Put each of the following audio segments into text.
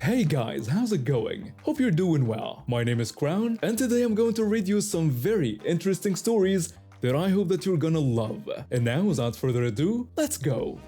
Hey guys, how's it going? Hope you're doing well. My name is Crown, and today I'm going to read you some very interesting stories that I hope that you're gonna love. And now, without further ado, let's go!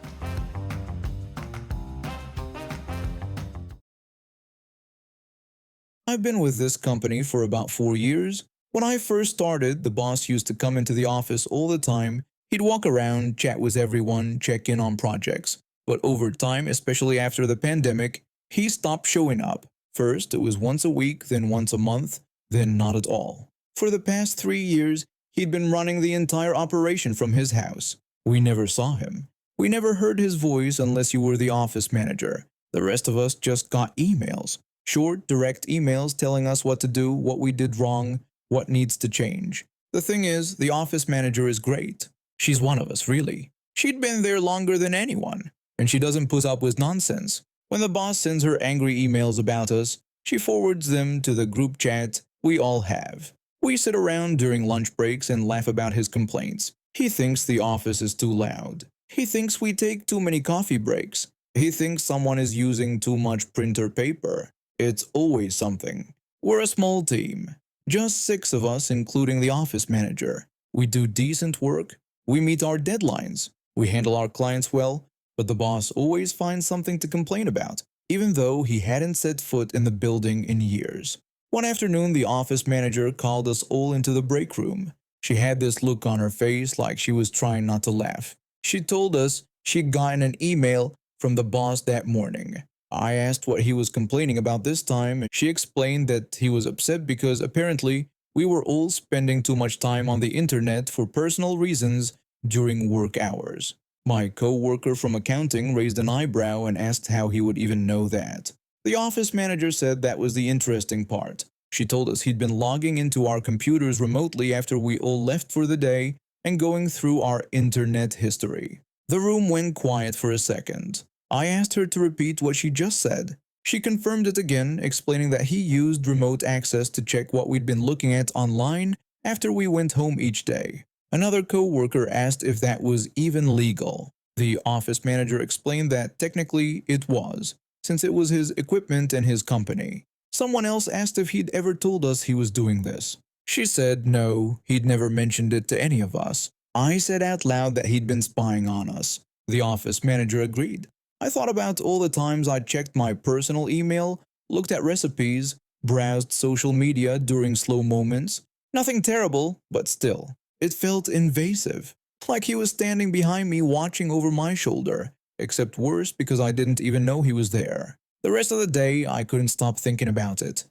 I've been with this company for about 4 years. When I first started, the boss used to come into the office all the time. He'd walk around, chat with everyone, check in on projects. But over time, especially after the pandemic, he stopped showing up. First, it was once a week, then once a month, then not at all. For the past 3 years, he'd been running the entire operation from his house. We never saw him. We never heard his voice unless you were the office manager. The rest of us just got emails. Short, direct emails telling us what to do, what we did wrong, what needs to change. The thing is, the office manager is great. She's one of us, really. She'd been there longer than anyone, and she doesn't put up with nonsense. When the boss sends her angry emails about us, she forwards them to the group chat we all have. We sit around during lunch breaks and laugh about his complaints. He thinks the office is too loud. He thinks we take too many coffee breaks. He thinks someone is using too much printer paper. It's always something. We're a small team. Just 6 of us, including the office manager. We do decent work. We meet our deadlines. We handle our clients well, but the boss always finds something to complain about, even though he hadn't set foot in the building in years. One afternoon, the office manager called us all into the break room. She had this look on her face like she was trying not to laugh. She told us she'd gotten an email from the boss that morning. I asked what he was complaining about this time. She explained that he was upset because apparently we were all spending too much time on the internet for personal reasons during work hours. My co-worker from accounting raised an eyebrow and asked how he would even know that. The office manager said that was the interesting part. She told us he'd been logging into our computers remotely after we all left for the day and going through our internet history. The room went quiet for a second. I asked her to repeat what she just said. She confirmed it again, explaining that he used remote access to check what we'd been looking at online after we went home each day. Another co-worker asked if that was even legal. The office manager explained that technically it was, since it was his equipment and his company. Someone else asked if he'd ever told us he was doing this. She said no, he'd never mentioned it to any of us. I said out loud that he'd been spying on us. The office manager agreed. I thought about all the times I checked my personal email, looked at recipes, browsed social media during slow moments. Nothing terrible, but still, it felt invasive, like he was standing behind me watching over my shoulder, except worse because I didn't even know he was there. The rest of the day, I couldn't stop thinking about it.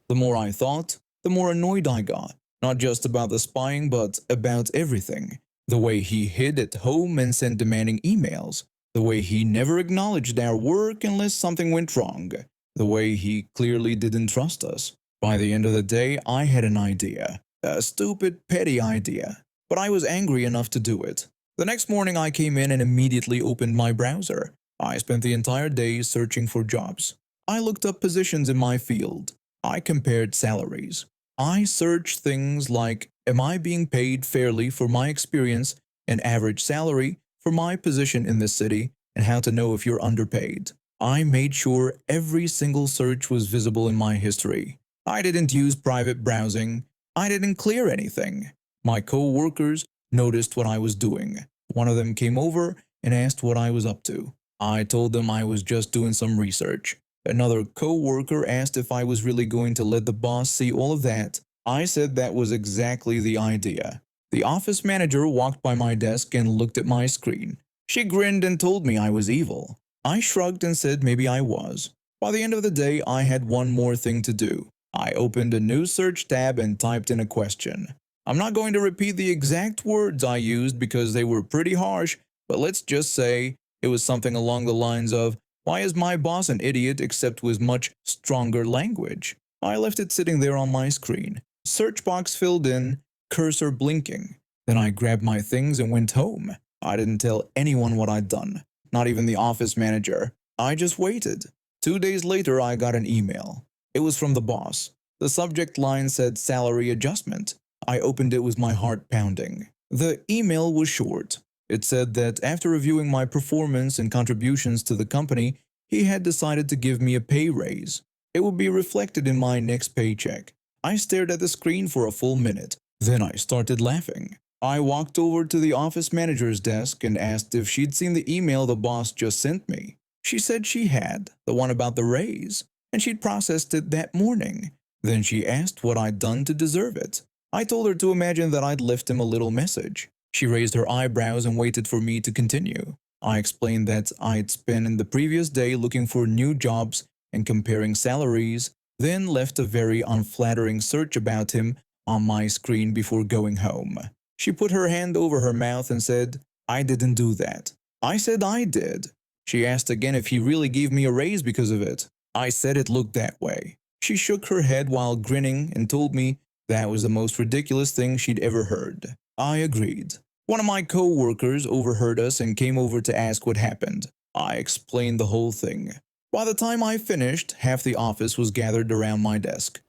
The more I thought, the more annoyed I got, not just about the spying, but about everything. The way he hid at home and sent demanding emails. The way he never acknowledged our work unless something went wrong. The way he clearly didn't trust us. By the end of the day, I had an idea. A stupid, petty idea. But I was angry enough to do it. The next morning I came in and immediately opened my browser. I spent the entire day searching for jobs. I looked up positions in my field. I compared salaries. I searched things like, am I being paid fairly for my experience and average salary for my position in this city, and how to know if you're underpaid. I made sure every single search was visible in my history. I didn't use private browsing. I didn't clear anything. My co-workers noticed what I was doing. One of them came over and asked what I was up to. I told them I was just doing some research. Another co-worker asked if I was really going to let the boss see all of that. I said that was exactly the idea. The office manager walked by my desk and looked at my screen. She grinned and told me I was evil. I shrugged and said maybe I was. By the end of the day, I had one more thing to do. I opened a new search tab and typed in a question. I'm not going to repeat the exact words I used because they were pretty harsh, but let's just say it was something along the lines of, why is my boss an idiot except with much stronger language? I left it sitting there on my screen. Search box filled in. Cursor blinking. Then I grabbed my things and went home. I didn't tell anyone what I'd done, not even the office manager. I just waited. 2 days later, I got an email. It was from the boss. The subject line said salary adjustment. I opened it with my heart pounding. The email was short. It said that after reviewing my performance and contributions to the company, he had decided to give me a pay raise. It would be reflected in my next paycheck. I stared at the screen for a full minute. Then I started laughing. I walked over to the office manager's desk and asked if she'd seen the email the boss just sent me. She said she had, the one about the raise, and she'd processed it that morning. Then she asked what I'd done to deserve it. I told her to imagine that I'd left him a little message. She raised her eyebrows and waited for me to continue. I explained that I'd spent the previous day looking for new jobs and comparing salaries, then left a very unflattering search about him on my screen before going home. She put her hand over her mouth and said, "I didn't do that." I said I did. She asked again if he really gave me a raise because of it. I said it looked that way. She shook her head while grinning and told me that was the most ridiculous thing she'd ever heard. I agreed. One of my co-workers overheard us and came over to ask what happened. I explained the whole thing. By the time I finished, half the office was gathered around my desk.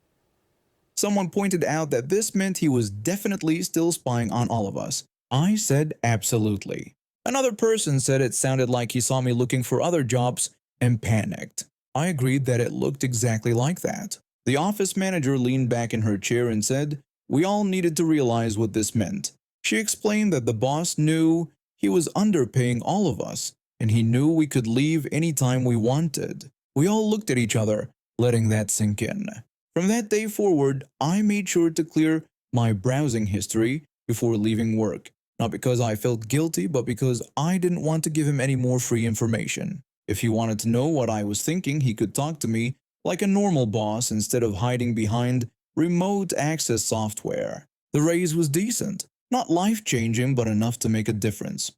Someone pointed out that this meant he was definitely still spying on all of us. I said absolutely. Another person said it sounded like he saw me looking for other jobs and panicked. I agreed that it looked exactly like that. The office manager leaned back in her chair and said, "We all needed to realize what this meant." She explained that the boss knew he was underpaying all of us, and he knew we could leave anytime we wanted. We all looked at each other, letting that sink in. From that day forward, I made sure to clear my browsing history before leaving work. Not because I felt guilty, but because I didn't want to give him any more free information. If he wanted to know what I was thinking, he could talk to me like a normal boss instead of hiding behind remote access software. The raise was decent, not life-changing, but enough to make a difference.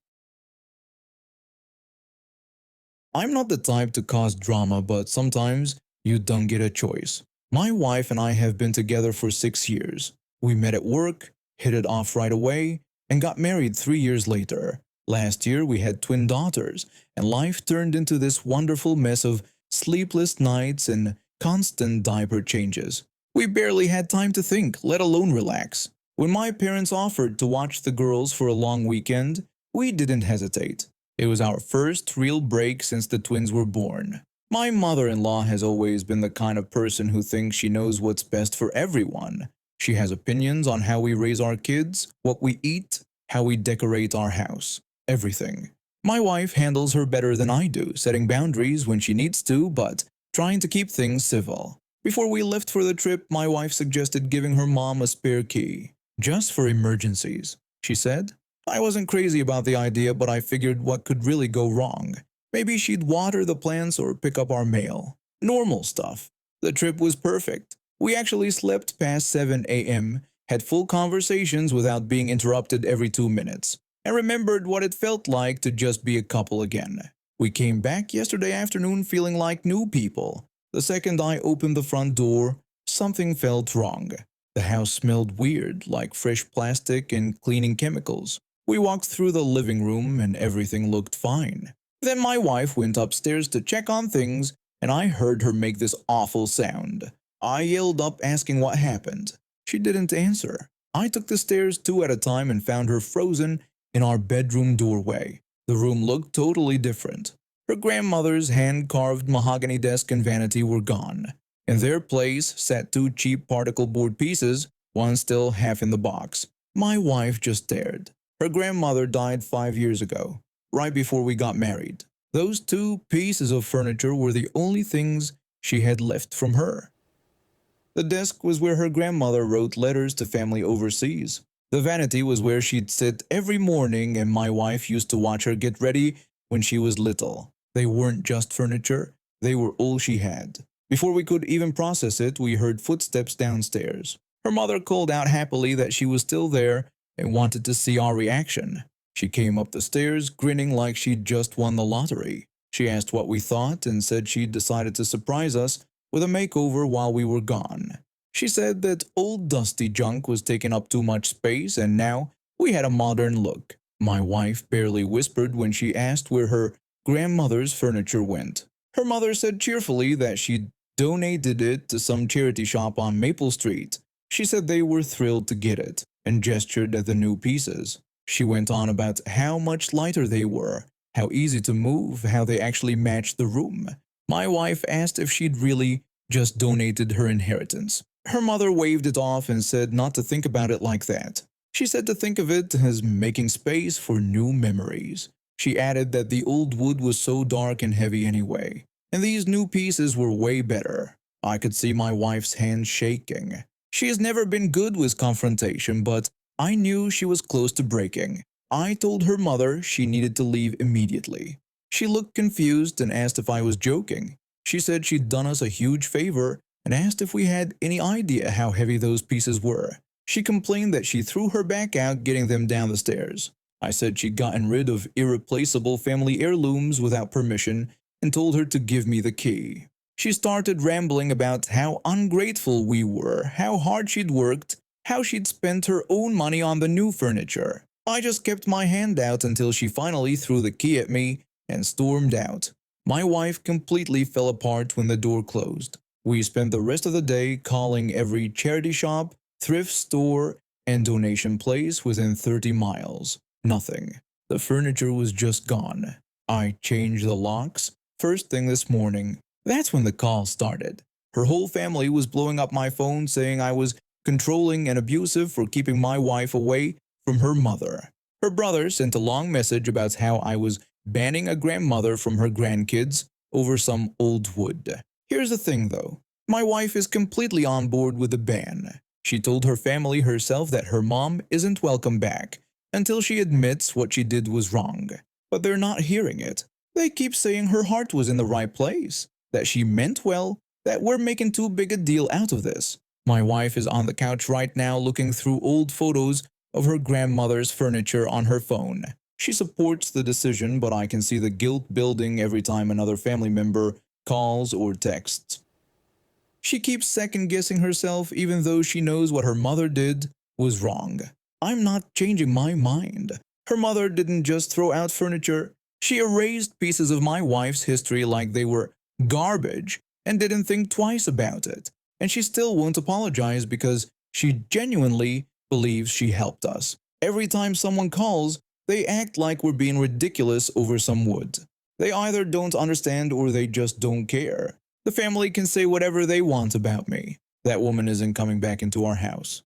I'm not the type to cause drama, but sometimes you don't get a choice. My wife and I have been together for 6 years. We met at work, hit it off right away, and got married 3 years later. Last year we had twin daughters, and life turned into this wonderful mess of sleepless nights and constant diaper changes. We barely had time to think, let alone relax. When my parents offered to watch the girls for a long weekend, we didn't hesitate. It was our first real break since the twins were born. My mother-in-law has always been the kind of person who thinks she knows what's best for everyone. She has opinions on how we raise our kids, what we eat, how we decorate our house, everything. My wife handles her better than I do, setting boundaries when she needs to, but trying to keep things civil. Before we left for the trip, my wife suggested giving her mom a spare key, just for emergencies. She said, I wasn't crazy about the idea, but I figured what could really go wrong. Maybe she'd water the plants or pick up our mail. Normal stuff. The trip was perfect. We actually slept past 7 a.m., had full conversations without being interrupted every 2 minutes, and remembered what it felt like to just be a couple again. We came back yesterday afternoon feeling like new people. The second I opened the front door, something felt wrong. The house smelled weird, like fresh plastic and cleaning chemicals. We walked through the living room and everything looked fine. Then my wife went upstairs to check on things, and I heard her make this awful sound. I yelled up asking what happened. She didn't answer. I took the stairs 2 at a time and found her frozen in our bedroom doorway. The room looked totally different. Her grandmother's hand-carved mahogany desk and vanity were gone. In their place sat 2 cheap particle board pieces, one still half in the box. My wife just stared. Her grandmother died 5 years ago, right before we got married. Those 2 pieces of furniture were the only things she had left from her. The desk was where her grandmother wrote letters to family overseas. The vanity was where she'd sit every morning, and my wife used to watch her get ready when she was little. They weren't just furniture, they were all she had. Before we could even process it, we heard footsteps downstairs. Her mother called out happily that she was still there and wanted to see our reaction. She came up the stairs, grinning like she'd just won the lottery. She asked what we thought and said she'd decided to surprise us with a makeover while we were gone. She said that old dusty junk was taking up too much space and now we had a modern look. My wife barely whispered when she asked where her grandmother's furniture went. Her mother said cheerfully that she'd donated it to some charity shop on Maple Street. She said they were thrilled to get it and gestured at the new pieces. She went on about how much lighter they were, how easy to move, how they actually matched the room. My wife asked if she'd really just donated her inheritance. Her mother waved it off and said not to think about it like that. She said to think of it as making space for new memories. She added that the old wood was so dark and heavy anyway, and these new pieces were way better. I could see my wife's hand shaking. She has never been good with confrontation, but I knew she was close to breaking. I told her mother she needed to leave immediately. She looked confused and asked if I was joking. She said she'd done us a huge favor and asked if we had any idea how heavy those pieces were. She complained that she threw her back out getting them down the stairs. I said she'd gotten rid of irreplaceable family heirlooms without permission and told her to give me the key. She started rambling about how ungrateful we were, how hard she'd worked, how she'd spent her own money on the new furniture. I just kept my hand out until she finally threw the key at me and stormed out. My wife completely fell apart when the door closed. We spent the rest of the day calling every charity shop, thrift store, and donation place within 30 miles. Nothing. The furniture was just gone. I changed the locks first thing this morning. That's when the call started. Her whole family was blowing up my phone saying I was controlling and abusive for keeping my wife away from her mother. Her brother sent a long message about how I was banning a grandmother from her grandkids over some old wood. Here's the thing though. My wife is completely on board with the ban. She told her family herself that her mom isn't welcome back until she admits what she did was wrong. But they're not hearing it. They keep saying her heart was in the right place, that she meant well, that we're making too big a deal out of this. My wife is on the couch right now looking through old photos of her grandmother's furniture on her phone. She supports the decision, but I can see the guilt building every time another family member calls or texts. She keeps second-guessing herself even though she knows what her mother did was wrong. I'm not changing my mind. Her mother didn't just throw out furniture. She erased pieces of my wife's history like they were garbage and didn't think twice about it. And she still won't apologize because she genuinely believes she helped us. Every time someone calls, they act like we're being ridiculous over some wood. They either don't understand or they just don't care. The family can say whatever they want about me. That woman isn't coming back into our house.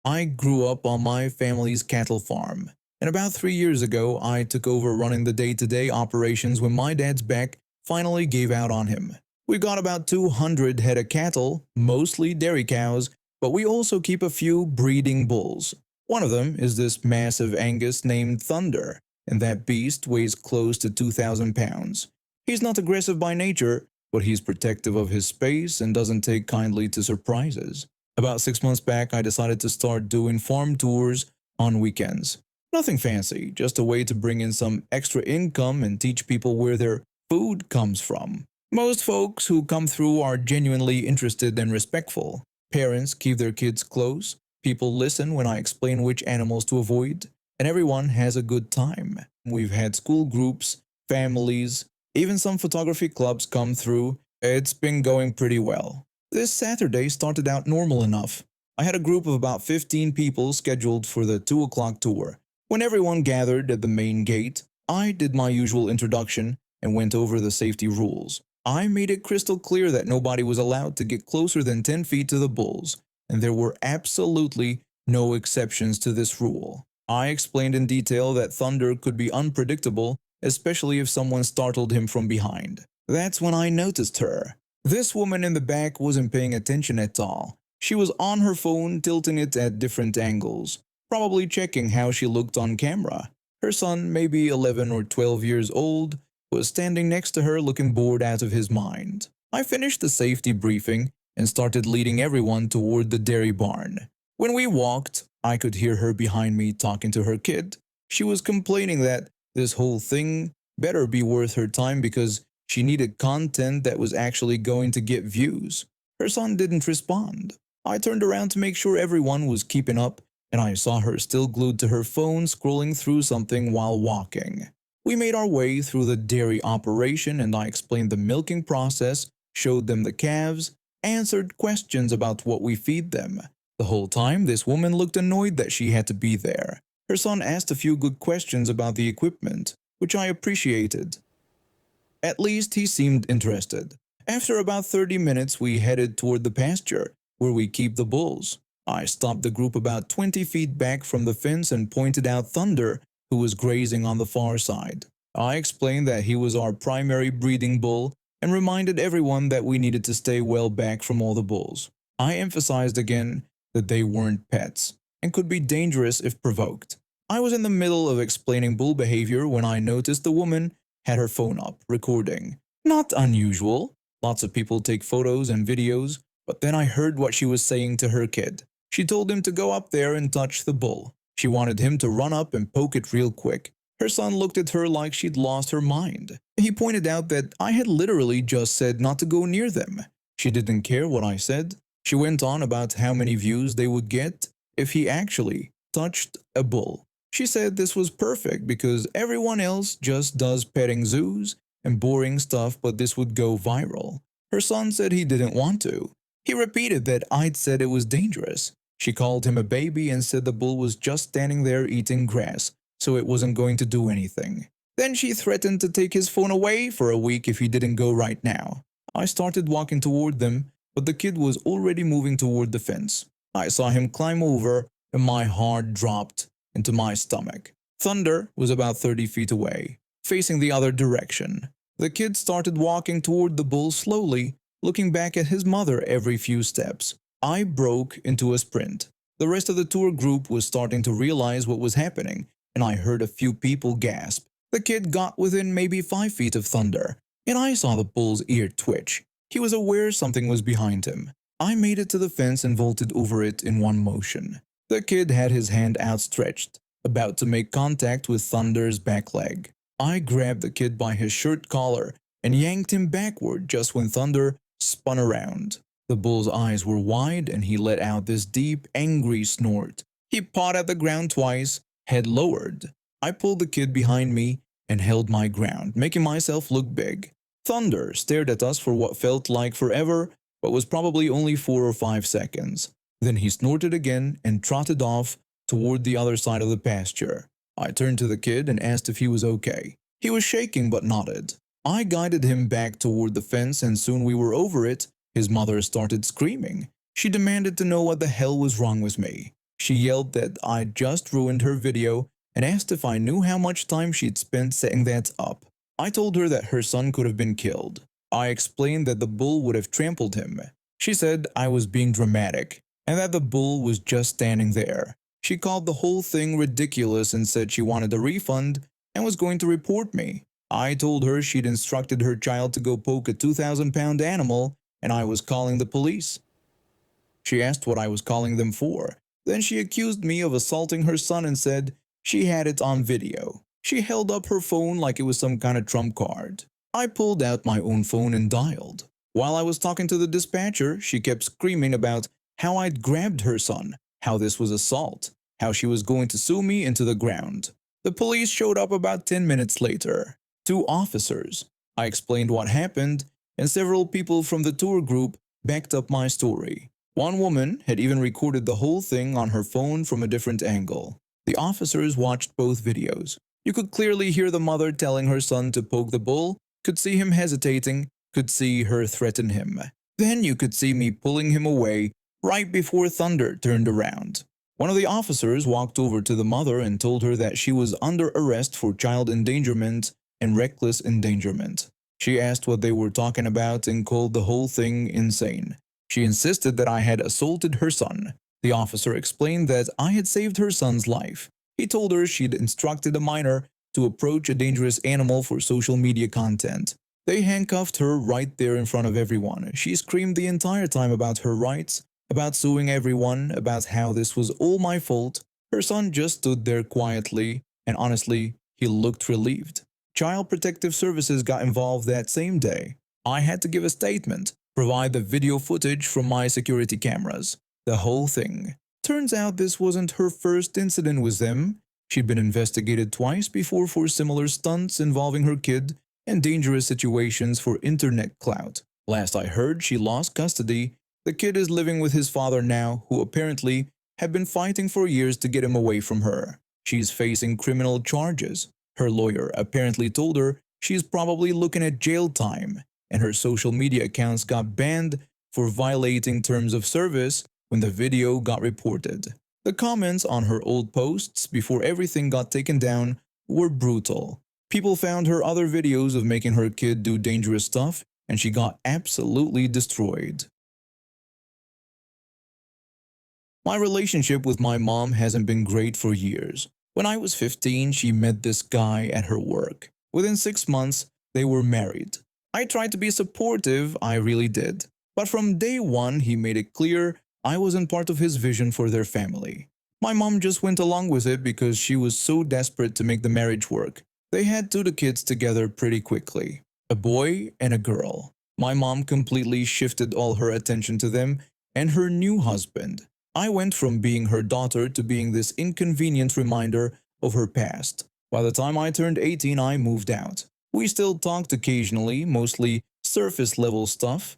I grew up on my family's cattle farm, and about 3 years ago I took over running the day-to-day operations when my dad's back finally gave out on him. We got about 200 head of cattle, mostly dairy cows, but we also keep a few breeding bulls. One of them is this massive Angus named Thunder, and that beast weighs close to 2,000 pounds. He's not aggressive by nature, but he's protective of his space and doesn't take kindly to surprises. About 6 months back, I decided to start doing farm tours on weekends. Nothing fancy, just a way to bring in some extra income and teach people where their food comes from. Most folks who come through are genuinely interested and respectful. Parents keep their kids close, people listen when I explain which animals to avoid, and everyone has a good time. We've had school groups, families, even some photography clubs come through. It's been going pretty well. This Saturday started out normal enough. I had a group of about 15 people scheduled for the 2 o'clock tour. When everyone gathered at the main gate, I did my usual introduction and went over the safety rules. I made it crystal clear that nobody was allowed to get closer than 10 feet to the bulls, and there were absolutely no exceptions to this rule. I explained in detail that Thunder could be unpredictable, especially if someone startled him from behind. That's when I noticed her. This woman in the back wasn't paying attention at all. She was on her phone, tilting it at different angles, probably checking how she looked on camera. Her son, maybe 11 or 12 years old, was standing next to her looking bored out of his mind. I finished the safety briefing and started leading everyone toward the dairy barn. When we walked, I could hear her behind me talking to her kid. She was complaining that this whole thing better be worth her time because she needed content that was actually going to get views. Her son didn't respond. I turned around to make sure everyone was keeping up, and I saw her still glued to her phone scrolling through something while walking. We made our way through the dairy operation and I explained the milking process, showed them the calves, answered questions about what we feed them. The whole time, this woman looked annoyed that she had to be there. Her son asked a few good questions about the equipment, which I appreciated. At least he seemed interested. After about 30 minutes, we headed toward the pasture where we keep the bulls. I stopped the group about 20 feet back from the fence and pointed out Thunder, who was grazing on the far side. I explained that he was our primary breeding bull and reminded everyone that we needed to stay well back from all the bulls. I emphasized again that they weren't pets and could be dangerous if provoked. I was in the middle of explaining bull behavior when I noticed the woman had her phone up, recording. Not unusual. Lots of people take photos and videos, but then I heard what she was saying to her kid. She told him to go up there and touch the bull. She wanted him to run up and poke it real quick. Her son looked at her like she'd lost her mind. He pointed out that I had literally just said not to go near them. She didn't care what I said. She went on about how many views they would get if he actually touched a bull. She said this was perfect because everyone else just does petting zoos and boring stuff, but this would go viral. Her son said he didn't want to. He repeated that I'd said it was dangerous. She called him a baby and said the bull was just standing there eating grass, so it wasn't going to do anything. Then she threatened to take his phone away for a week if he didn't go right now. I started walking toward them, but the kid was already moving toward the fence. I saw him climb over, and my heart dropped into my stomach. Thunder was about 30 feet away, facing the other direction. The kid started walking toward the bull slowly, looking back at his mother every few steps. I broke into a sprint. The rest of the tour group was starting to realize what was happening, and I heard a few people gasp. The kid got within maybe 5 feet of Thunder, and I saw the bull's ear twitch. He was aware something was behind him. I made it to the fence and vaulted over it in one motion. The kid had his hand outstretched, about to make contact with Thunder's back leg. I grabbed the kid by his shirt collar and yanked him backward just when Thunder spun around. The bull's eyes were wide and he let out this deep, angry snort. He pawed at the ground twice, head lowered. I pulled the kid behind me and held my ground, making myself look big. Thunder stared at us for what felt like forever, but was probably only 4 or 5 seconds. Then he snorted again and trotted off toward the other side of the pasture. I turned to the kid and asked if he was okay. He was shaking but nodded. I guided him back toward the fence and soon we were over it. His mother started screaming. She demanded to know what the hell was wrong with me. She yelled that I'd just ruined her video and asked if I knew how much time she'd spent setting that up. I told her that her son could have been killed. I explained that the bull would have trampled him. She said I was being dramatic and that the bull was just standing there. She called the whole thing ridiculous and said she wanted a refund and was going to report me. I told her she'd instructed her child to go poke a 2,000-pound animal and I was calling the police. She asked what I was calling them for. Then she accused me of assaulting her son and said she had it on video. She held up her phone like it was some kind of trump card. I pulled out my own phone and dialed. While I was talking to the dispatcher, she kept screaming about how I'd grabbed her son, how this was assault, how she was going to sue me into the ground. The police showed up about 10 minutes later. 2 officers. I explained what happened, and several people from the tour group backed up my story. One woman had even recorded the whole thing on her phone from a different angle. The officers watched both videos. You could clearly hear the mother telling her son to poke the bull, could see him hesitating, could see her threaten him. Then you could see me pulling him away right before Thunder turned around. One of the officers walked over to the mother and told her that she was under arrest for child endangerment and reckless endangerment. She asked what they were talking about and called the whole thing insane. She insisted that I had assaulted her son. The officer explained that I had saved her son's life. He told her she'd instructed a minor to approach a dangerous animal for social media content. They handcuffed her right there in front of everyone. She screamed the entire time about her rights, about suing everyone, about how this was all my fault. Her son just stood there quietly, and honestly, he looked relieved. Child Protective Services got involved that same day. I had to give a statement, provide the video footage from my security cameras. The whole thing. Turns out this wasn't her first incident with them. She'd been investigated twice before for similar stunts involving her kid and dangerous situations for internet clout. Last I heard, she lost custody. The kid is living with his father now, who apparently had been fighting for years to get him away from her. She's facing criminal charges. Her lawyer apparently told her She's probably looking at jail time, and her social media accounts got banned for violating terms of service when the video got reported. The comments on her old posts before everything got taken down were brutal. People found her other videos of making her kid do dangerous stuff, and she got absolutely destroyed. My relationship with my mom hasn't been great for years. When I was 15, she met this guy at her work. Within 6 months, they were married. I tried to be supportive, I really did. But from day one, he made it clear I wasn't part of his vision for their family. My mom just went along with it because she was so desperate to make the marriage work. They had two kids together pretty quickly, a boy and a girl. My mom completely shifted all her attention to them and her new husband. I went from being her daughter to being this inconvenient reminder of her past. By the time I turned 18, I moved out. We still talked occasionally, mostly surface level stuff.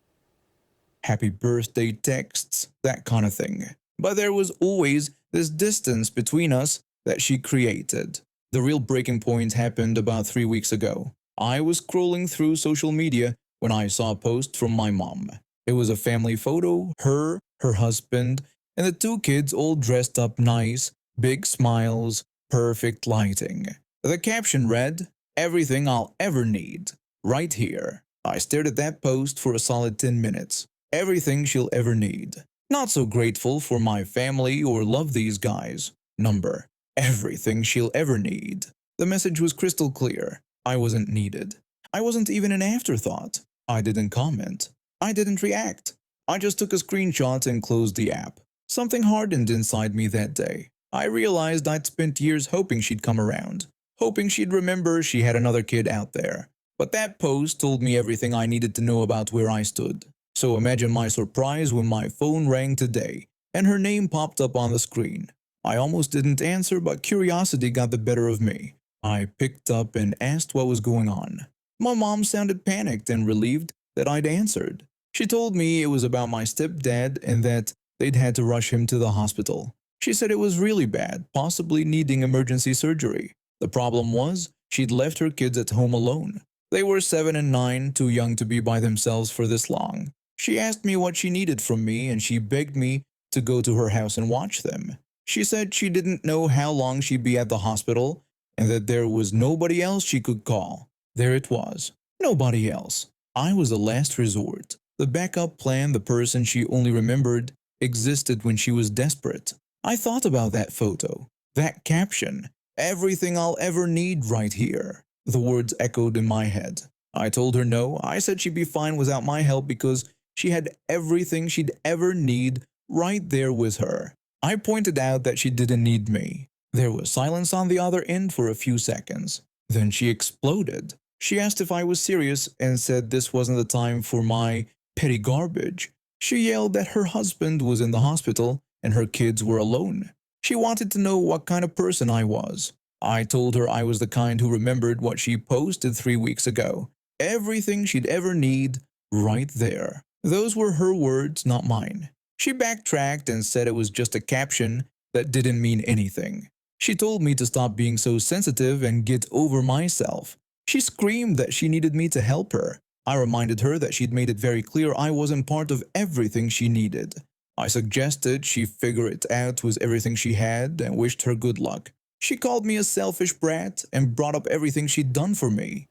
Happy birthday texts, that kind of thing. But there was always this distance between us that she created. The real breaking point happened about 3 weeks ago. I was scrolling through social media when I saw a post from my mom. It was a family photo, her husband, and the two kids all dressed up nice, big smiles, perfect lighting. The caption read, "Everything I'll ever need, right here." I stared at that post for a solid 10 minutes. Everything she'll ever need. Not so grateful for my family or love these guys. Number, everything she'll ever need. The message was crystal clear. I wasn't needed. I wasn't even an afterthought. I didn't comment. I didn't react. I just took a screenshot and closed the app. Something hardened inside me that day. I realized I'd spent years hoping she'd come around, hoping she'd remember she had another kid out there. But that post told me everything I needed to know about where I stood. So imagine my surprise when my phone rang today and her name popped up on the screen. I almost didn't answer, but curiosity got the better of me. I picked up and asked what was going on. My mom sounded panicked and relieved that I'd answered. She told me it was about my stepdad and that they'd had to rush him to the hospital. She said it was really bad, possibly needing emergency surgery. The problem was, she'd left her kids at home alone. They were 7 and 9, too young to be by themselves for this long. She asked me what she needed from me and she begged me to go to her house and watch them. She said she didn't know how long she'd be at the hospital and that there was nobody else she could call. There it was. Nobody else. I was the last resort. The backup plan, the person she only remembered, existed when she was desperate. I thought about that photo, that caption, "Everything I'll ever need right here." The words echoed in my head. I told her no. I said she'd be fine without my help because she had everything she'd ever need right there with her. I pointed out that she didn't need me. There was silence on the other end for a few seconds. Then she exploded. She asked if I was serious and said this wasn't the time for my petty garbage. She yelled that her husband was in the hospital and her kids were alone. She wanted to know what kind of person I was. I told her I was the kind who remembered what she posted 3 weeks ago. Everything she'd ever need, right there. Those were her words, not mine. She backtracked and said it was just a caption that didn't mean anything. She told me to stop being so sensitive and get over myself. She screamed that she needed me to help her. I reminded her that she'd made it very clear I wasn't part of everything she needed. I suggested she figure it out with everything she had and wished her good luck. She called me a selfish brat and brought up everything she'd done for me.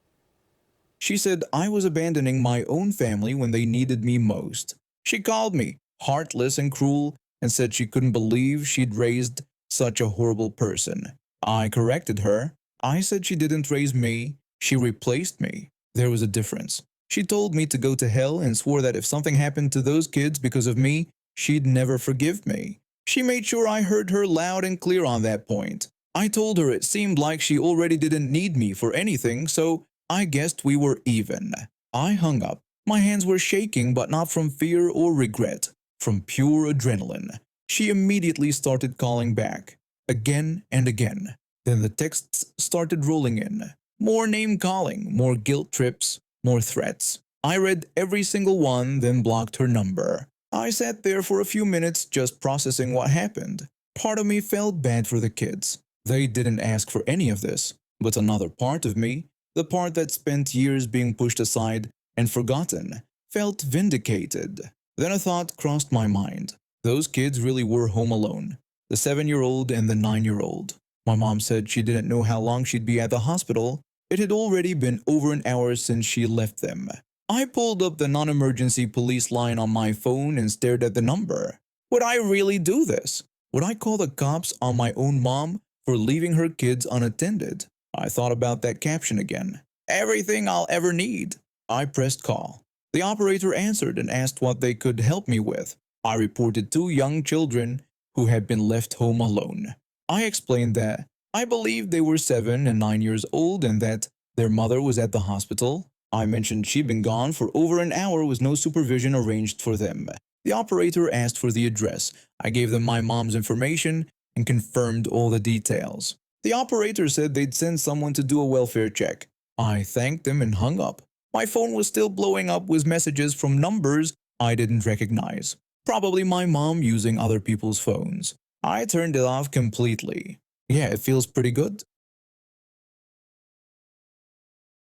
She said I was abandoning my own family when they needed me most. She called me heartless and cruel and said she couldn't believe she'd raised such a horrible person. I corrected her. I said she didn't raise me, she replaced me. There was a difference. She told me to go to hell and swore that if something happened to those kids because of me, she'd never forgive me. She made sure I heard her loud and clear on that point. I told her it seemed like she already didn't need me for anything, so I guessed we were even. I hung up. My hands were shaking, but not from fear or regret, from pure adrenaline. She immediately started calling back, again and again. Then the texts started rolling in. More name calling, more guilt trips, more threats. I read every single one, then blocked her number. I sat there for a few minutes just processing what happened. Part of me felt bad for the kids. They didn't ask for any of this. But another part of me, The part that spent years being pushed aside and forgotten felt vindicated. Then a thought crossed my mind. Those kids really were home alone. The 7-year-old and the 9-year-old. My mom said she didn't know how long she'd be at the hospital. It had already been over an hour since she left them. I pulled up the non-emergency police line on my phone and stared at the number. Would I really do this? Would I call the cops on my own mom for leaving her kids unattended? I thought about that caption again. Everything I'll ever need. I pressed call. The operator answered and asked what they could help me with. I reported 2 young children who had been left home alone. I explained that I believed they were 7 and 9 years old and that their mother was at the hospital. I mentioned she'd been gone for over an hour with no supervision arranged for them. The operator asked for the address. I gave them my mom's information and confirmed all the details. The operator said they'd send someone to do a welfare check. I thanked them and hung up. My phone was still blowing up with messages from numbers I didn't recognize. Probably my mom using other people's phones. I turned it off completely. Yeah, it feels pretty good.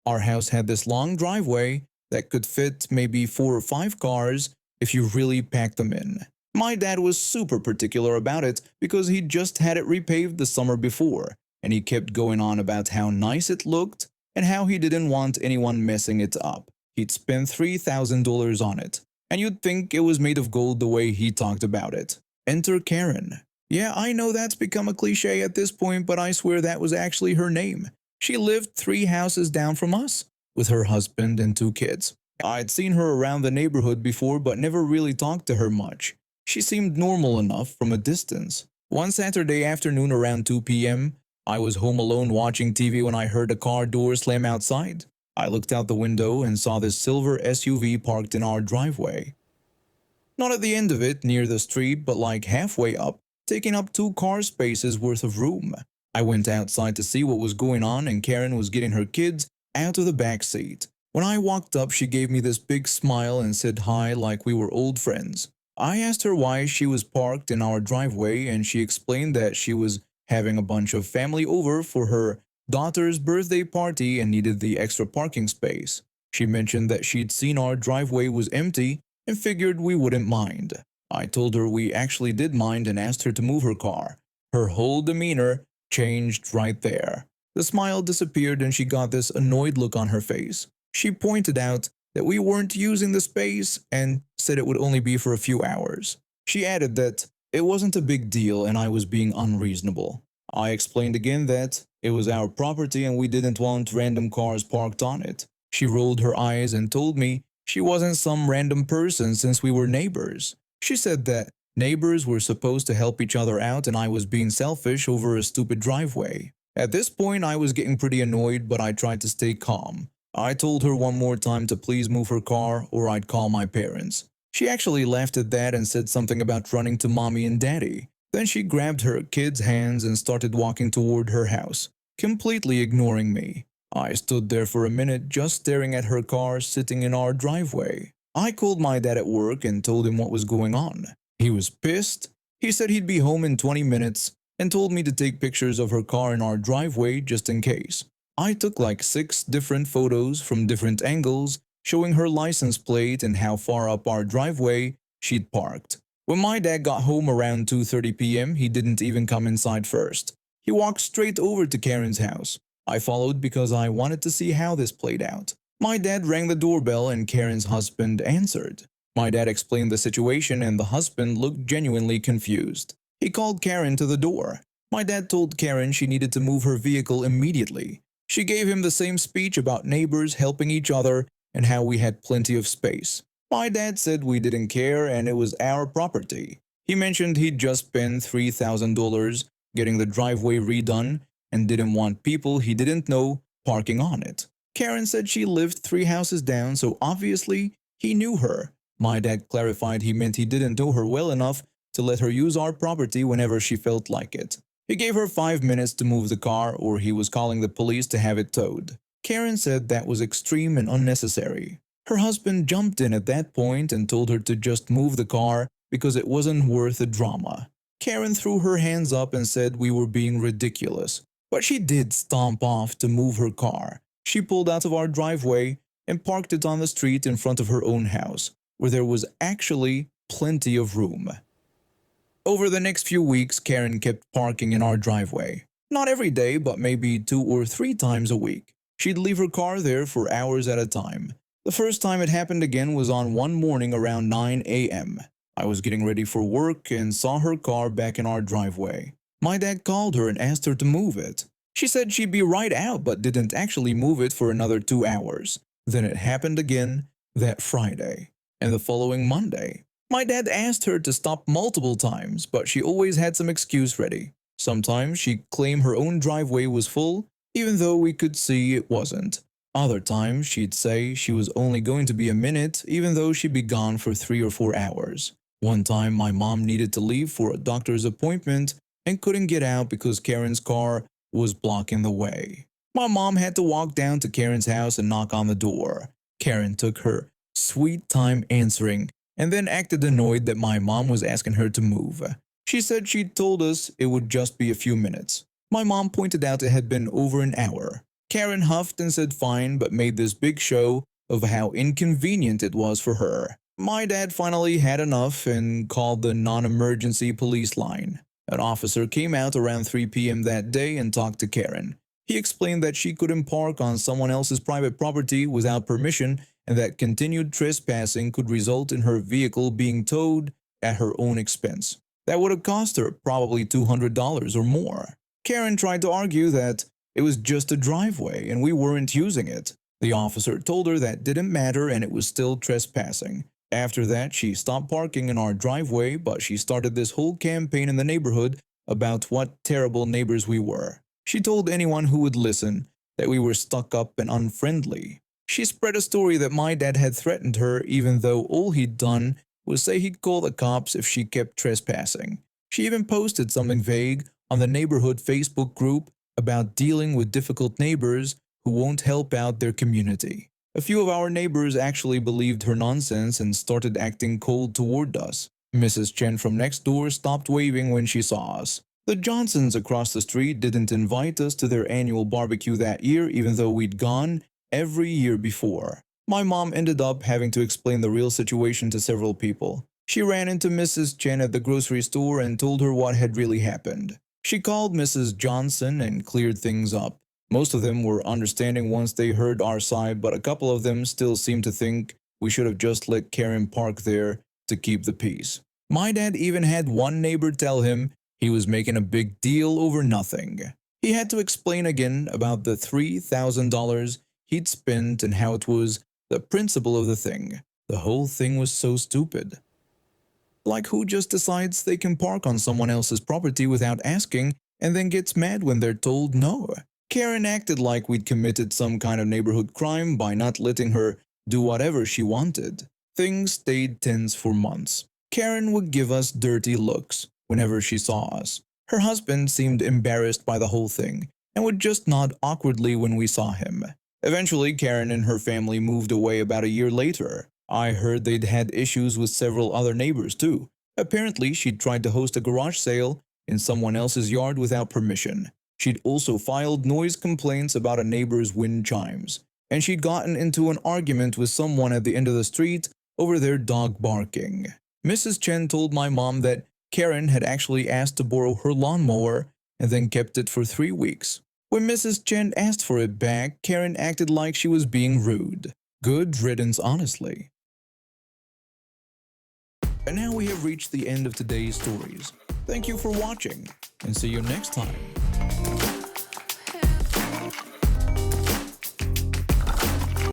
Our house had this long driveway that could fit maybe 4 or 5 cars if you really packed them in. My dad was super particular about it because he just had it repaved the summer before, and he kept going on about how nice it looked and how he didn't want anyone messing it up. He'd spent $3,000 on it, and you'd think it was made of gold the way he talked about it. Enter Karen. Yeah, I know that's become a cliche at this point, but I swear that was actually her name. She lived 3 houses down from us, with her husband and 2 kids. I'd seen her around the neighborhood before but never really talked to her much. She seemed normal enough from a distance. One Saturday afternoon around 2 p.m., I was home alone watching TV when I heard a car door slam outside. I looked out the window and saw this silver SUV parked in our driveway. Not at the end of it, near the street, but like halfway up, taking up 2 car spaces worth of room. I went outside to see what was going on, and Karen was getting her kids out of the back seat. When I walked up, she gave me this big smile and said hi like we were old friends. I asked her why she was parked in our driveway, and she explained that she was having a bunch of family over for her daughter's birthday party and needed the extra parking space. She mentioned that she'd seen our driveway was empty and figured we wouldn't mind. I told her we actually did mind and asked her to move her car. Her whole demeanor changed right there. The smile disappeared and she got this annoyed look on her face. She pointed out that we weren't using the space and said it would only be for a few hours. She added that it wasn't a big deal and I was being unreasonable. I explained again that it was our property and we didn't want random cars parked on it. She rolled her eyes and told me she wasn't some random person since we were neighbors. She said that neighbors were supposed to help each other out and I was being selfish over a stupid driveway. At this point, I was getting pretty annoyed, but I tried to stay calm. I told her one more time to please move her car or I'd call my parents. She actually laughed at that and said something about running to mommy and daddy. Then she grabbed her kids' hands and started walking toward her house, completely ignoring me. I stood there for a minute just staring at her car sitting in our driveway. I called my dad at work and told him what was going on. He was pissed. He said he'd be home in 20 minutes and told me to take pictures of her car in our driveway just in case. I took like 6 different photos from different angles showing her license plate and how far up our driveway she'd parked. When my dad got home around 2:30 p.m., he didn't even come inside first. He walked straight over to Karen's house. I followed because I wanted to see how this played out. My dad rang the doorbell and Karen's husband answered. My dad explained the situation and the husband looked genuinely confused. He called Karen to the door. My dad told Karen she needed to move her vehicle immediately. She gave him the same speech about neighbors helping each other and how we had plenty of space. My dad said we didn't care and it was our property. He mentioned he'd just spent $3,000 getting the driveway redone and didn't want people he didn't know parking on it. Karen said she lived 3 houses down, so obviously he knew her. My dad clarified he meant he didn't know her well enough to let her use our property whenever she felt like it. He gave her 5 minutes to move the car or he was calling the police to have it towed. Karen said that was extreme and unnecessary. Her husband jumped in at that point and told her to just move the car because it wasn't worth the drama. Karen threw her hands up and said we were being ridiculous, but she did stomp off to move her car. She pulled out of our driveway and parked it on the street in front of her own house, where there was actually plenty of room. Over the next few weeks, Karen kept parking in our driveway. Not every day, but maybe 2 or 3 times a week. She'd leave her car there for hours at a time. The first time it happened again was on one morning around 9 a.m. I was getting ready for work and saw her car back in our driveway. My dad called her and asked her to move it. She said she'd be right out but didn't actually move it for another 2 hours. Then it happened again that Friday and the following Monday. My dad asked her to stop multiple times, but she always had some excuse ready. Sometimes she'd claim her own driveway was full, even though we could see it wasn't. Other times she'd say she was only going to be a minute, even though she'd be gone for 3 or 4 hours. One time my mom needed to leave for a doctor's appointment and couldn't get out because Karen's car was blocking the way. My mom had to walk down to Karen's house and knock on the door. Karen took her sweet time answering and then acted annoyed that my mom was asking her to move. She said she'd told us it would just be a few minutes. My mom pointed out it had been over an hour. Karen huffed and said fine, but made this big show of how inconvenient it was for her. My dad finally had enough and called the non-emergency police line. An officer came out around 3 p.m. that day and talked to Karen. He explained that she couldn't park on someone else's private property without permission and that continued trespassing could result in her vehicle being towed at her own expense. That would have cost her probably $200 or more. Karen tried to argue that it was just a driveway and we weren't using it. The officer told her that didn't matter and it was still trespassing. After that, she stopped parking in our driveway, but she started this whole campaign in the neighborhood about what terrible neighbors we were. She told anyone who would listen that we were stuck up and unfriendly. She spread a story that my dad had threatened her even though all he'd done was say he'd call the cops if she kept trespassing. She even posted something vague on the neighborhood Facebook group about dealing with difficult neighbors who won't help out their community. A few of our neighbors actually believed her nonsense and started acting cold toward us. Mrs. Chen from next door stopped waving when she saw us. The Johnsons across the street didn't invite us to their annual barbecue that year even though we'd gone every year before. My mom ended up having to explain the real situation to several people. She ran into Mrs. Chen at the grocery store and told her what had really happened. She called Mrs. Johnson and cleared things up. Most of them were understanding once they heard our side, but a couple of them still seemed to think we should have just let Karen park there to keep the peace. My dad even had one neighbor tell him he was making a big deal over nothing. He had to explain again about the $3,000 he'd spent and how it was the principle of the thing. The whole thing was so stupid. Like, who just decides they can park on someone else's property without asking and then gets mad when they're told no? Karen acted like we'd committed some kind of neighborhood crime by not letting her do whatever she wanted. Things stayed tense for months. Karen would give us dirty looks whenever she saw us. Her husband seemed embarrassed by the whole thing and would just nod awkwardly when we saw him. Eventually, Karen and her family moved away about a year later. I heard they'd had issues with several other neighbors too. Apparently, she'd tried to host a garage sale in someone else's yard without permission. She'd also filed noise complaints about a neighbor's wind chimes. And she'd gotten into an argument with someone at the end of the street over their dog barking. Mrs. Chen told my mom that Karen had actually asked to borrow her lawnmower and then kept it for 3 weeks. When Mrs. Chen asked for it back, Karen acted like she was being rude. Good riddance, honestly. And now we have reached the end of today's stories. Thank you for watching, and see you next time.